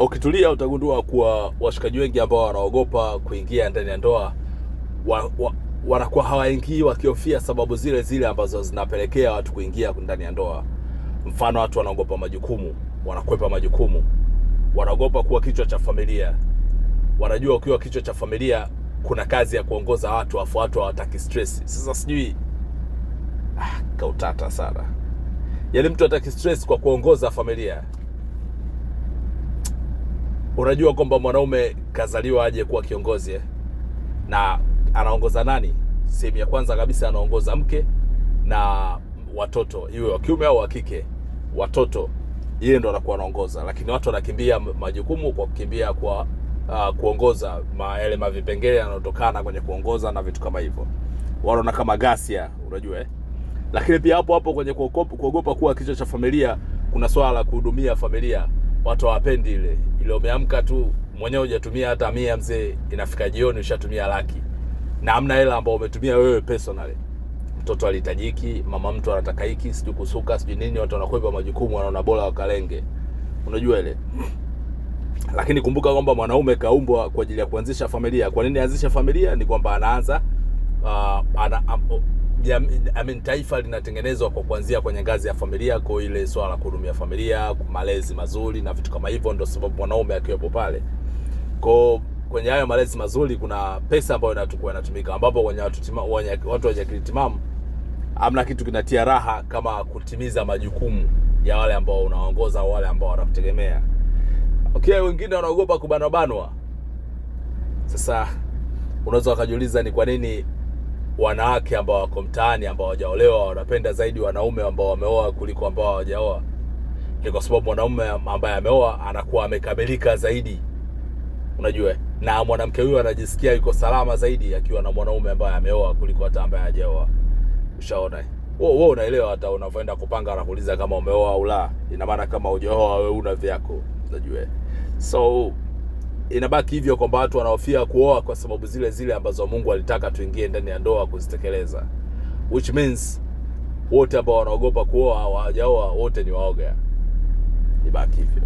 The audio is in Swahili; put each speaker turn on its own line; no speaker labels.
Ukitulia utagundua kuwa washikaji wengi ambao wanaogopa kuingia ndani ya ndoa wanakuwa hawaingii wakihofia sababu zile zile ambazo zinapelekea watu kuingia ndani ya ndoa. Mfano, watu wanaogopa majukumu, wanakwepa majukumu, wanaogopa kuwa kichwa cha familia. Wanajua ukiwa kichwa cha familia kuna kazi ya kuongoza watu, afu watu hawataki stress. Sasa sijui kautata sana. Yaani mtu hataki stress kwa kuongoza familia. Unajua kwamba mwanaume kazaliwa aje kuwa kiongozi na anaongoza nani? Sehemu ya kwanza kabisa anaongoza mke na watoto, iwe wa kiume au wa kike. Watoto yeye ndo anakuwa anaongoza, lakini watu wanakimbia majukumu kwa kukimbia kwa kuongoza yale mavipengele yanayotokana kwenye kuongoza na vitu kama hivyo. Wanaona kama ghasia, unajua Lakini pia hapo hapo kwenye kuogopa kuwa kichwa cha familia, kuna swala la kuhudumia familia. Watu hawapendi ile umeamka tu mwenyewe hujatumia hata 100 mzee, inafika jioni ushatumia laki. Na hamna hela ambayo umetumia wewe personally. Mtoto alihitajiki, mama mtu anataka hiki, sijui kusuka, sijui nini, watu wanakwepa majukumu, wanaona bora wakalenge. Unajua ile. Lakini kumbuka kwamba mwanaume kaumbwa kwa ajili ya kuanzisha familia. Kwa nini aanzishe familia? Ni kwamba anaanza taifa linatengenezwa kwa kuanzia kwenye ngazi ya familia. Kwa ile swala la kuhudumia familia, malezi mazuri na vitu kama hivyo, ndio sababu mwanaume akiwepo pale. Kwa kwenye hayo malezi mazuri kuna pesa ambayo inatumika, ambapo kwenye watu wenye akili timamu hamna kitu kinatia raha kama kutimiza majukumu ya wale ambao unaongoza au wale ambao wanakutegemea. Okay, wengine wanaogopa kubanwa. Sasa unaweza kujiuliza ni kwa nini wanawake ambao wako mtaani ambao hawajaolewa wanapenda zaidi wanaume ambao wameoa kuliko ambao hawajaoa? Ni kwa sababu mwanaume ambaye ameoa anakuwa amekamilika zaidi, unajua, na mwanamke huyo anajisikia yuko salama zaidi akiwa na mwanaume ambaye ameoa kuliko hata ambaye hajaoa. Ushaona? Wewe unaelewa, hata unavyoenda kupanga anakuuliza kama umeoa au la. Ina maana kama hujaoa wewe una vyako, unajua. So inabaki hivyo kwamba watu wanahofia kuoa kwa sababu zile zile ambazo Mungu alitaka tuingie ndani ya ndoa kuzitekeleza. Which means wote ambao wanaogopa kuoa au hawajaoa wote ni waoga. Ibaki hivyo.